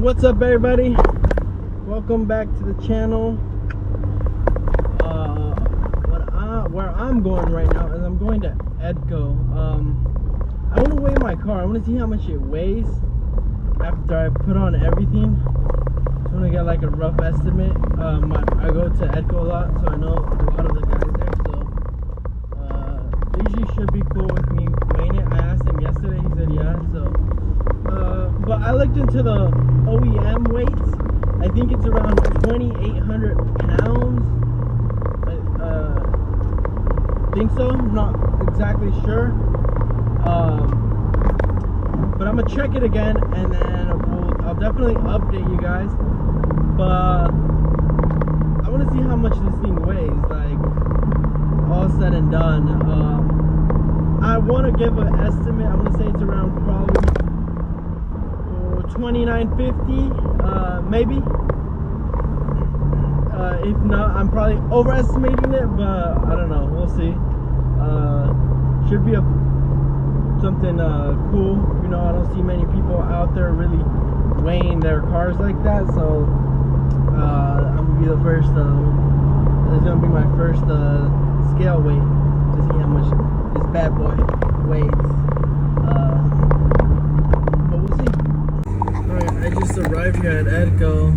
What's up, everybody? Welcome back to the channel. Where I'm going right now is I'm going to Edco. I want to weigh my car. I want to see how much it weighs after I put on everything. I want to get like a rough estimate. I go to Edco a lot, so I know a lot of the guys there. So they usually should be cool with me weighing it. I asked him yesterday. He said yeah. So, but I looked into the OEM weights. I think it's around 2,800 pounds. I think so. I'm not exactly sure. But I'm gonna check it again, and then I'll definitely update you guys. But I want to see how much this thing weighs, like all said and done. I want to give an estimate. I'm gonna say it's around probably 2,950, maybe. If not, I'm probably overestimating it, but I don't know. We'll see. Should be something cool. You know, I don't see many people out there really weighing their cars like that, so I'm gonna be the first. It's gonna be my first scale weight to see how much this bad boy weighs. But we'll see. All right, I just arrived here at Edco,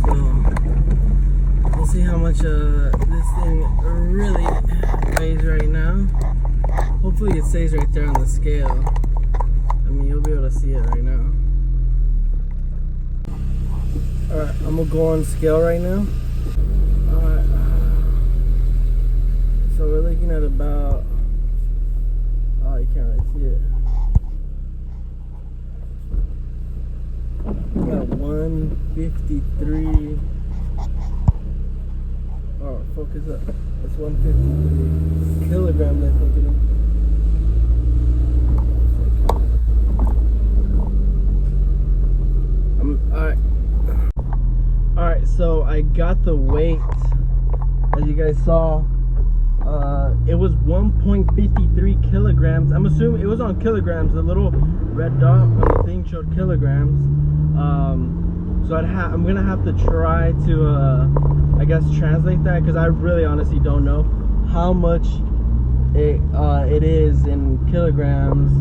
so we'll see how much this thing really weighs right now. Hopefully it stays right there on the scale. I mean, you'll be able to see it right now. Alright, I'm gonna go on scale right now. Alright, so we're looking at about, oh, you can't really see it. We got 153. Oh, focus up. That's 153 kilograms, I think it is. Alright, so I got the weight. As you guys saw, it was 1.53 kilograms. I'm assuming it was on kilograms. The little red dot on the thing showed kilograms. So I'm gonna have to try to I guess translate that, because I really honestly don't know how much it is in kilograms,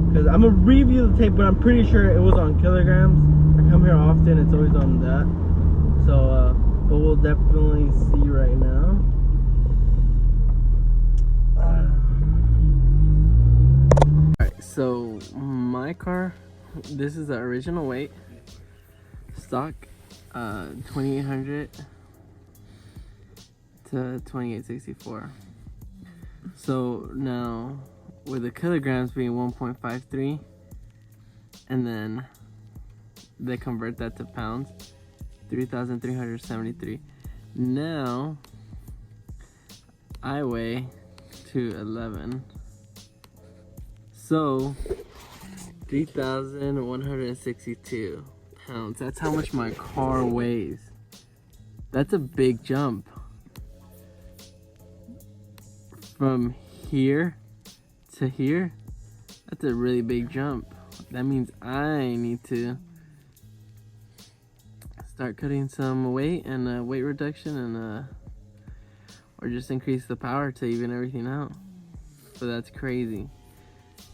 because I'm gonna review the tape, but I'm pretty sure it was on kilograms. I come here often, it's always on that. So but we'll definitely see right now. Alright, so my car, this is the original weight, stock, 2,800 to 2,864. So now with the kilograms being 1.53, and then they convert that to pounds, 3,373. Now I weigh 211, so 3,162 pounds. That's how much my car weighs. That's a big jump from here to here. That's a really big jump. That means I need to start cutting some weight and weight reduction, and or just increase the power to even everything out. So that's crazy.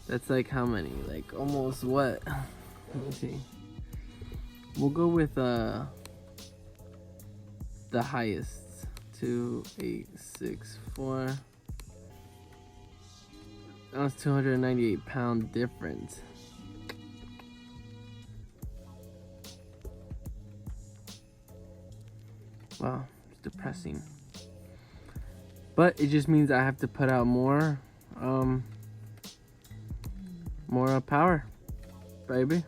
That's like how many? Like almost what? Let me see. We'll go with the highest, 2,864. That's 298 pound difference. Wow, it's depressing. But it just means I have to put out more power, baby.